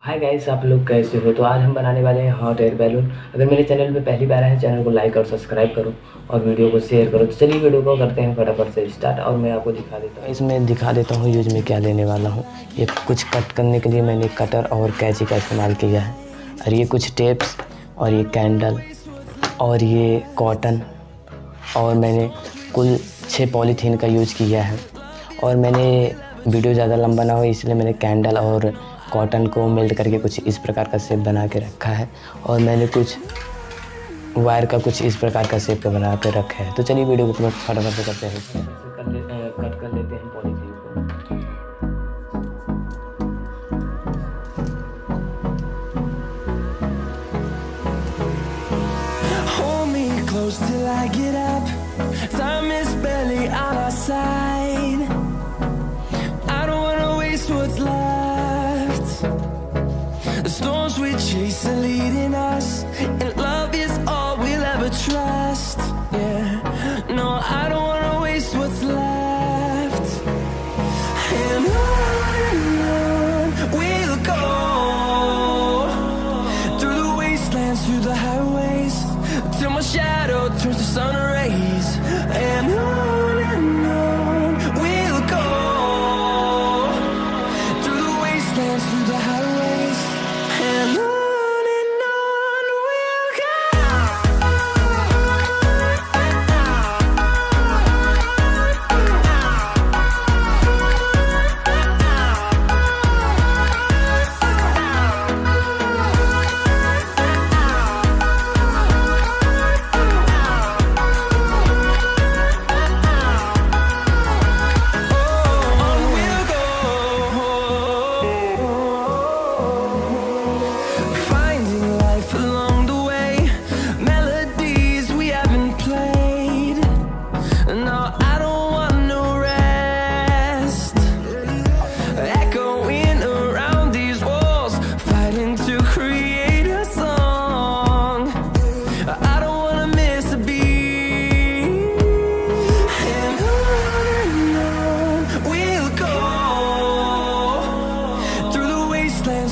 Hi guys, आप लोग कैसे हो। तो आज हम बनाने वाले हैं हॉट एयर बैलून। अगर मेरे चैनल पे पहली बार है, चैनल को लाइक और सब्सक्राइब करो और वीडियो को शेयर करो। तो चलिए वीडियो को करते हैं फटाफट से स्टार्ट और मैं आपको दिखा देता हूँ। इसमें दिखा देता हूँ यूज में क्या लेने वाला हूँ। ये कुछ कट करने के लिए मैंने कटर और कैंची का इस्तेमाल किया है, और ये कुछ टेप्स और ये कैंडल और ये कॉटन, और मैंने कुल 6 पॉलीथीन का यूज़ किया है। और मैंने वीडियो ज़्यादा लंबा ना हो इसलिए मैंने कैंडल और कॉटन को मेल्ट करके कुछ इस प्रकार का शेप बना के रखा है, और मैंने कुछ वायर का कुछ इस प्रकार का शेप बना के रखा है। तो चलिए वीडियो को फटाफट से करते हैं। कट कर लेते हैं पॉलीथीन को। Close till I get up. Time is barely on our side. I don't wanna waste what's left. The storms we chase are leading us, and love is all we'll ever trust. Yeah, no, I don't wanna waste what's left. And on we'll go, through the wastelands, through the highways, till my shadow turns to sun rays. And on we'll go, through the wastelands, through the highways. And on we'll go.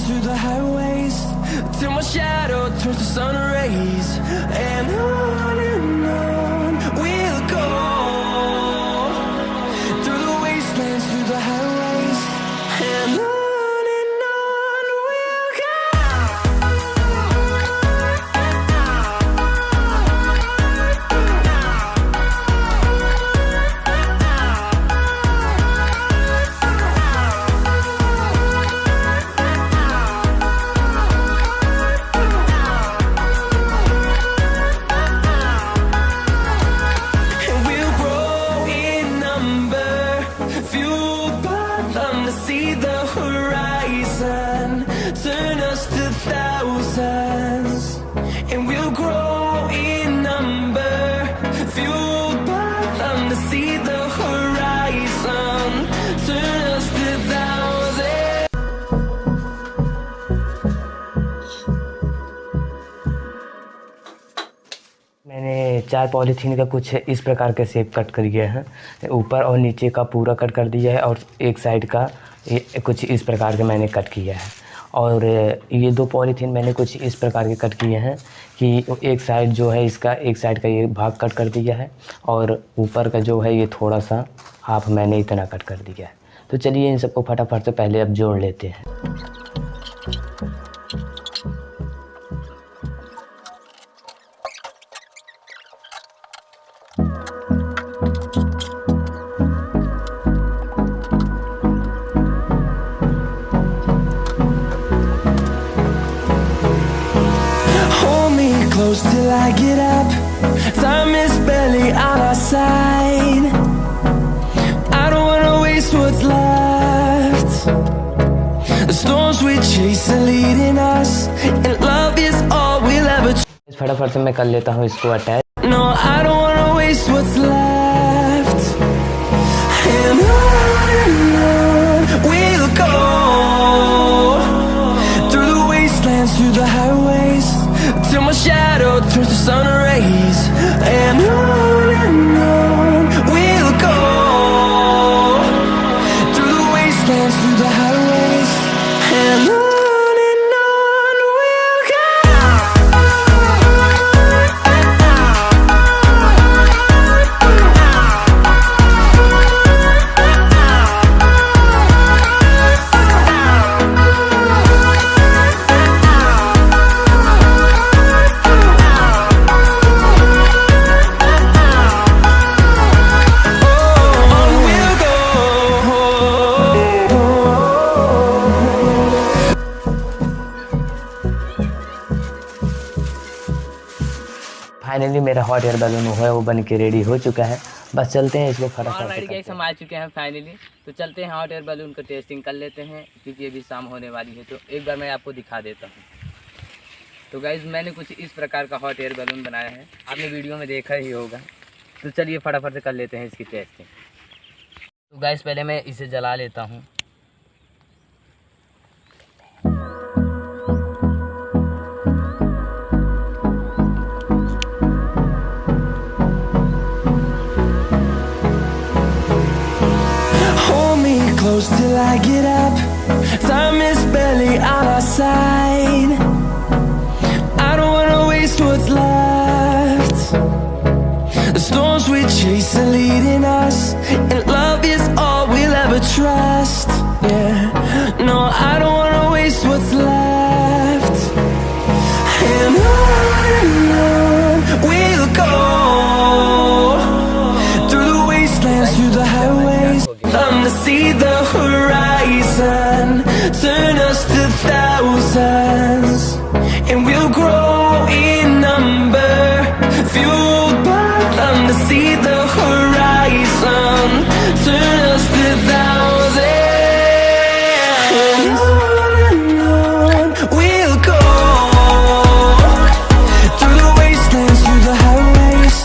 Through the highways, till my shadow turns to sun rays. And on we'll go, through the wastelands, through the highways. And on we'll go. See the horizon, turn us to thousands, and we'll grow in number, fueled by them to see the horizon, turn us to thousands. मैंने 4 polythene का कुछ इस प्रकार के shape cut कर दिया है। ऊपर और नीचे का पूरा कट कर दिया है, और एक साइड का कुछ इस प्रकार के मैंने कट किया है। और ये 2 पॉलीथीन मैंने कुछ इस प्रकार के कट किए हैं कि एक साइड जो है इसका, एक साइड का ये भाग कट कर दिया है, और ऊपर का जो है ये थोड़ा सा हाफ मैंने इतना कट कर दिया है। तो चलिए इन सबको फटाफट से पहले अब जोड़ लेते हैं। Close till I get up. Time is barely on our side. I don't wanna waste what's left. The storms we chase are leading us, and love is all we'll ever. फटाफट से मैं कर लेता हूँ इसको attach. No, I don't wanna waste what's left. And on we'll go, through the wastelands, through the highways, till my shadow turns to sun rays. And on we'll go, through the wastelands, through the highways. And on finally मेरा hot air balloon है वो बन के ready हो चुका है। बस चलते हैं इसको ऑलरेडी फटाफट। गैस हम आ चुके हैं फाइनली। तो चलते हैं हॉट एयर बैलून का टेस्टिंग कर लेते हैं, क्योंकि अभी शाम होने वाली है। तो एक बार मैं आपको दिखा देता हूँ। तो गाइज़ मैंने कुछ इस प्रकार का हॉट एयर बैलून बनाया है, आपने वीडियो में देखा ही होगा। तो चलिए फटाफट से कर लेते हैं इसकी टेस्टिंग। तो गाइज़ पहले मैं इसे जला लेता हूँ। Hold me close till I get up. Time is barely on our side. I don't wanna waste what's left. The storms we chase are leading us, and love is all we'll ever trust. Yeah, no, I don't wanna waste what's left. And on we'll go, through the wastelands, through the highways. Them to see the horizon, turn us to thousands, and we'll grow in number, fueled by them to see the horizon, turn us to thousands, and on we'll go, through the wastelands, through the highways,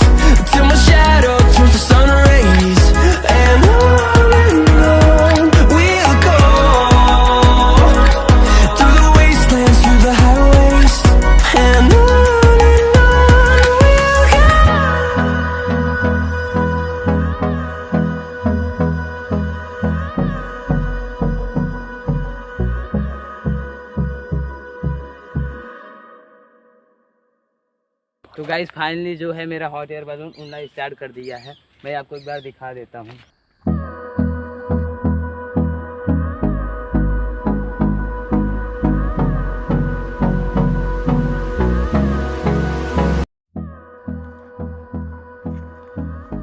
till my shadow turns to sun rays, and on we'll go, through the wastelands, through the highways, and on we'll go. तो guys finally जो है मेरा hot air balloon उड़ना start कर दिया है। मैं आपको एक बार दिखा देता हूँ।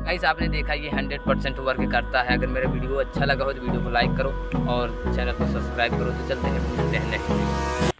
गाइस आपने देखा ये 100% वर्क करता है। अगर मेरा वीडियो अच्छा लगा हो तो वीडियो को लाइक करो और चैनल को सब्सक्राइब करो। तो चलते हैं, मिलते हैं नेक्स्ट वीडियो।